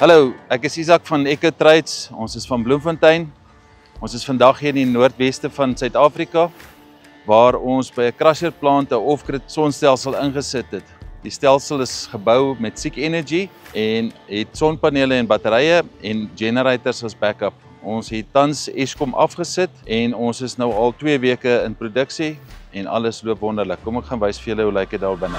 Hallo, ek is Isak van Eco Trades. Ons is van Bloemfontein. Ons is vandag hier in die noordweste van Suid-Afrika waar ons by 'n crusher plant 'n off-grid sonstelsel ingesit het. Die stelsel is gebou met Seek Energy en het sonpanele en batterye en generators as backup. Ons het tans Eskom afgesit en ons is nou al 2 weke in produksie en alles loop wonderlik. Kom ek gaan wys vir julle hoe lyk dit daar binne.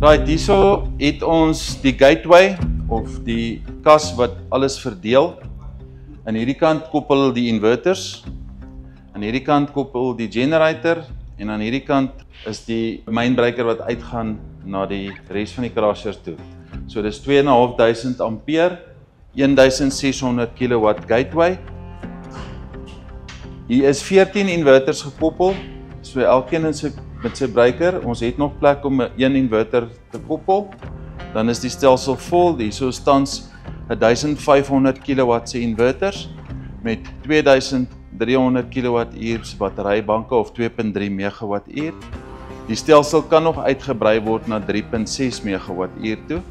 Right, hierso het ons die gateway of die kas wat alles verdeel. Aan hierdie kant koppel die inverters, aan hierdie kant koppel die generator en aan hierdie kant is die mynbreker wat uitgaan na die res van die crusher toe. So dis 2500 ampere, 1600 kW gateway. Hier is 14 inverters gekoppel, so elkeen met sy breker. Ons het nog plek om 'n inverter te koppel. Dan is die stelsel vol. Hierso is tans 1500 kW se inverters met 2300 kWh se batterybanke of 2.3 MWh. Die stelsel kan nog uitgebrei word na 3.6 MWh toe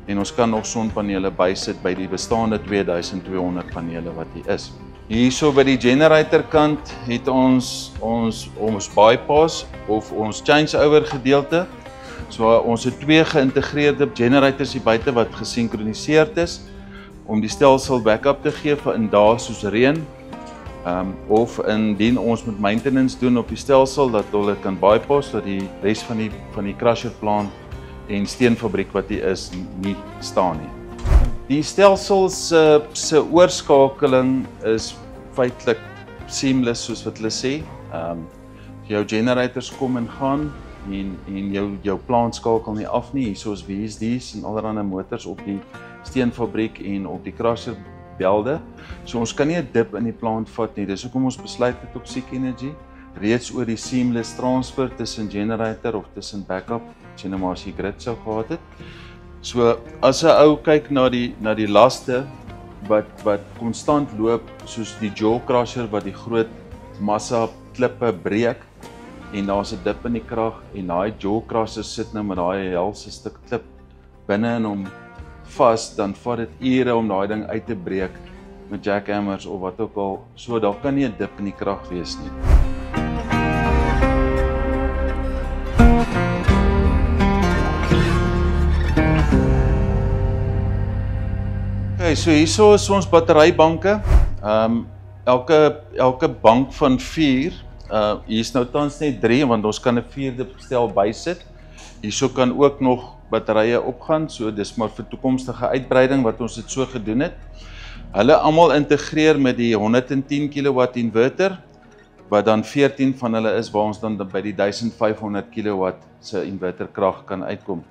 en ons kan nog sonpanele bysit by die bestaande 2200 panele wat hier is. Hierso by die generator kant het ons bypass of ons changeover gedeelte. So ons het 2 geïntegreerde generators hier buite wat gesinkroniseerd is om die stelsel backup te gee vir in dae soos reën of indien ons met maintenance doen op die stelsel dat hulle kan bypass dat die res van die crusher plant en steenfabriek wat hier is nie staan nie. Die stelsel se oorskakeling is feitelik seamless soos wat hulle sê. Jou generators kom en gaan en jou plant skakel nie af nie. Hierso is VSD's en allerlei motors op die steenfabriek en op die crusher belde. So ons kan nie 'n dip in die plant vat nie. Dis hoekom ons besluit het op Seek Energy reeds oor die seamless transfer tussen generator of tussen backup, as jy nou maar as jy grid sou gehad het. So as 'n ou kyk na die laste wat konstant loop soos die jaw crusher wat die groot massa klippe breek en daar's 'n dip in die krag en daai jaw crusher sit nou met daai helse stuk klip binne in hom vas, dan vat dit ure om daai ding uit te breek met jackhammers of wat ook al. So daar kan nie 'n dip in die krag wees nie. Okay, so hierso is ons batterybanke. Elke bank van 4. Hier is nou tans net 3 want ons kan 'n 4de stel bysit. Hierso kan ook nog batterye opgaan, so dis maar vir toekomstige uitbreiding wat ons dit so gedoen het. Hulle almal integreer met die 110 kW inverter wat dan 14 van hulle is waar ons dan by die 1500 kW se inverter krag kan uitkom.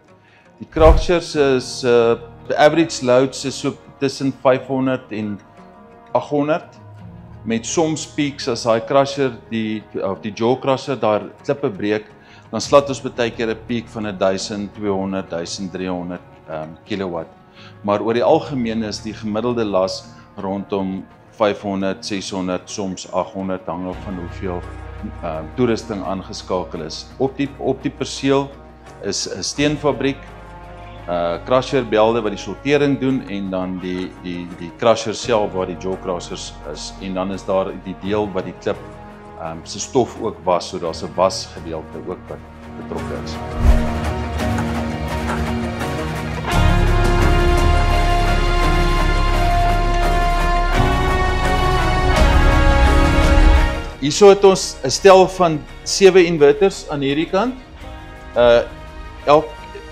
Die crushers is the average loads is so tussen 500 en 800 met soms peaks as daai crusher die jaw crusher daar klippe breek, dan slat ons baie keer 'n peak van 1200, 1300 kW. Maar oor die algemeen is die gemiddelde las rondom 500, 600, soms 800 hang af van hoeveel toerusting aangeskakel is. Op die perseel is 'n steenfabriek, crusher belde wat die sortering doen en dan die crusher self waar die jaw crushers is en dan is daar die deel wat die klip se stof ook was, so daar's 'n wasgedeelte ook wat betrokke is. Hierso het ons 'n stel van 7 inverters aan hierdie kant.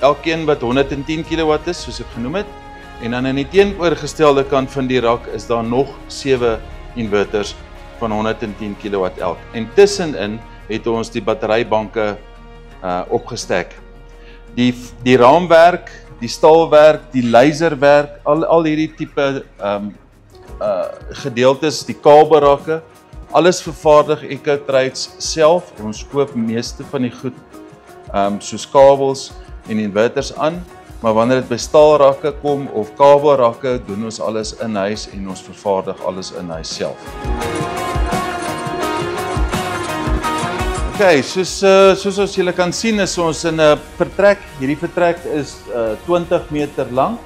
Elkeen wat 110 kW is, soos ek genoem het. En dan aan die teenoorgestelde kant van die rak is daar nog 7 inverters van 110 kW elk. En tussenin het ons die batterybanke opgestek. Die raamwerk, die staalwerk, die laserwerk, al hierdie tipe gedeeltes, die kabelrakke, alles vervaardig EcoTrades self. Ons koop meeste van die goed soos kabels en inverters aan, maar wanneer dit by staalrakke kom of kabelrakke, doen ons alles in huis en ons vervaardig alles in huis self. Okay, soos ons julle kan sien, is ons in 'n vertrek. Hierdie vertrek is 20 meter lank,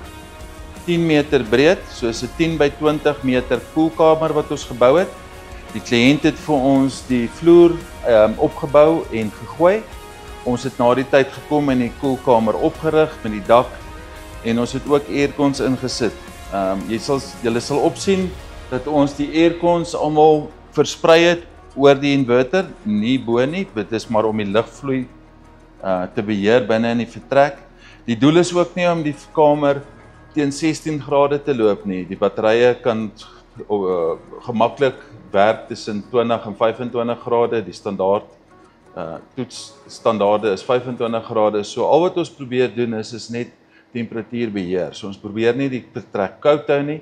10 meter breed, so is 'n 10 by 20 meter koelkamer wat ons gebou het. Die kliënt het vir ons die vloer opgebou en gegooi. Ons het na die tyd gekom en die koelkamer opgerig met die dak en ons het ook aircons ingesit. Julle sal opsien dat ons die aircons almal versprei het oor die inverter, nie bo nie, dit is maar om die lugvloei te beheer binne in die vertrek. Die doel is ook nie om die kamer teen 16 grade te loop nie. Die batterye kan gemaklik werk tussen 20 en 25 grade, die toetsstandaarde is 25 grade, so al wat ons probeer doen is net temperatuurbeheer. So ons probeer nie die vertrek koud hou nie,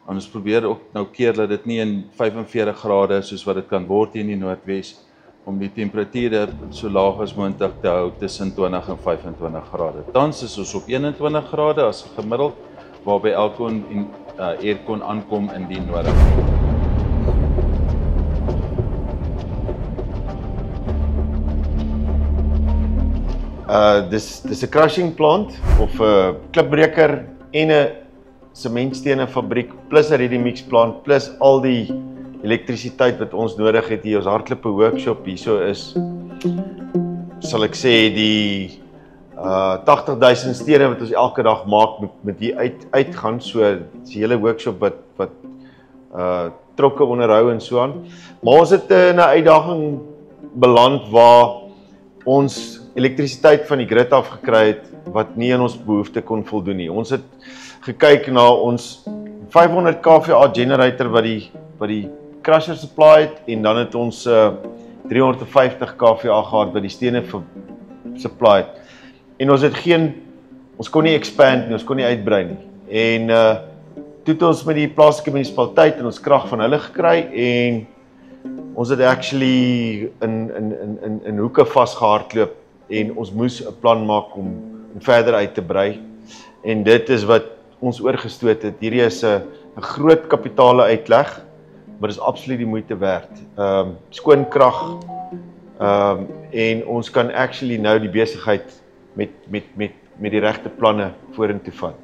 en ons probeer ook nou keer dat dit nie in 45 grade soos wat dit kan word hier in die Noordwes, om die temperature so laag as moontlik te hou tussen 20 en 25 grade. Tans is ons op 21 grade as gemiddeld, waarby elke aircon aankom indien nodig. Dis 'n crushing plant of 'n klipbreker en 'n sementstene fabriek plus 'n ready mix plant plus al die elektrisiteit wat ons nodig het hier. Ons hardloop 'n workshop hierso is, sal ek sê, die 80.000 stene wat ons elke dag maak met hier uitgaan. So die hele workshop wat trokke onderhou en so aan. Maar ons het in 'n uitdaging beland waar ons elektrisiteit van die grid af gekry het wat nie aan ons behoefte kon voldoen nie. Ons het gekyk na ons 500 kVA generator wat die crusher supply het en dan het ons 350 kVA gehad wat die stene supply het. En ons kon nie expand nie, ons kon nie uitbrei nie. En toe het ons met die plaaslike munisipaliteit en ons krag van hulle gekry en ons het actually in hoeke vasgehardloop en ons moes 'n plan maak om verder uit te brei. En dit is wat ons oorgestoot het. Hierdie is 'n groot kapitale uitleg, maar dis absoluut die moeite werd. Skoon krag en ons kan actually nou die besigheid met die regte planne vorentoe vat.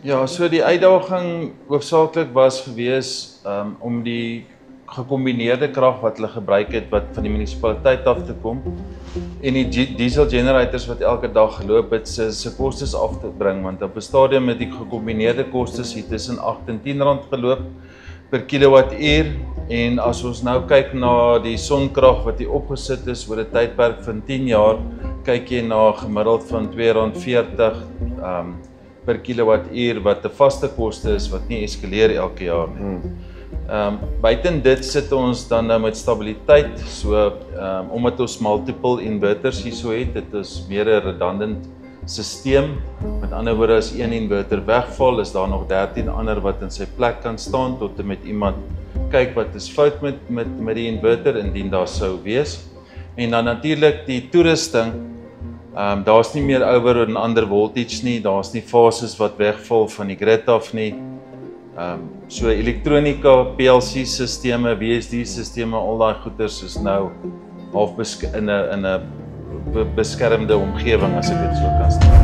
Ja, so die uitdaging hoofsaaklik was gewees om die gekombineerde krag wat hulle gebruik het wat van die munisipaliteit af te kom en die diesel generators wat elke dag geloop het se kostes af te bring, want op 'n stadium met die gekombineerde kostes hier tussen 8 en 10 rand geloop per kilowattuur. En as ons nou kyk na die sonkrag wat hier opgesit is oor 'n tydperk van 10 jaar, kyk jy na gemiddeld van R2.40 per kilowattuur wat 'n vaste koste is wat nie eskaleer elke jaar nie. Buiten dit sit ons dan nou met stabiliteit, so omdat ons multiple inverters hierso het, dit is meer 'n redundant stelsel. Met ander woorde, as een inverter wegval, is daar nog 13 ander wat in sy plek kan staan tot en met iemand kyk wat is fout met die inverter indien daar sou wees. En dan natuurlik die toerusting. Daar's nie meer over en under voltage nie, daar's nie fases wat wegval van die grid af nie. So elektronika, PLC sisteme, VSD sisteme, al daai goeders is nou half in 'n beskermde omgewing as ek dit so kan stel.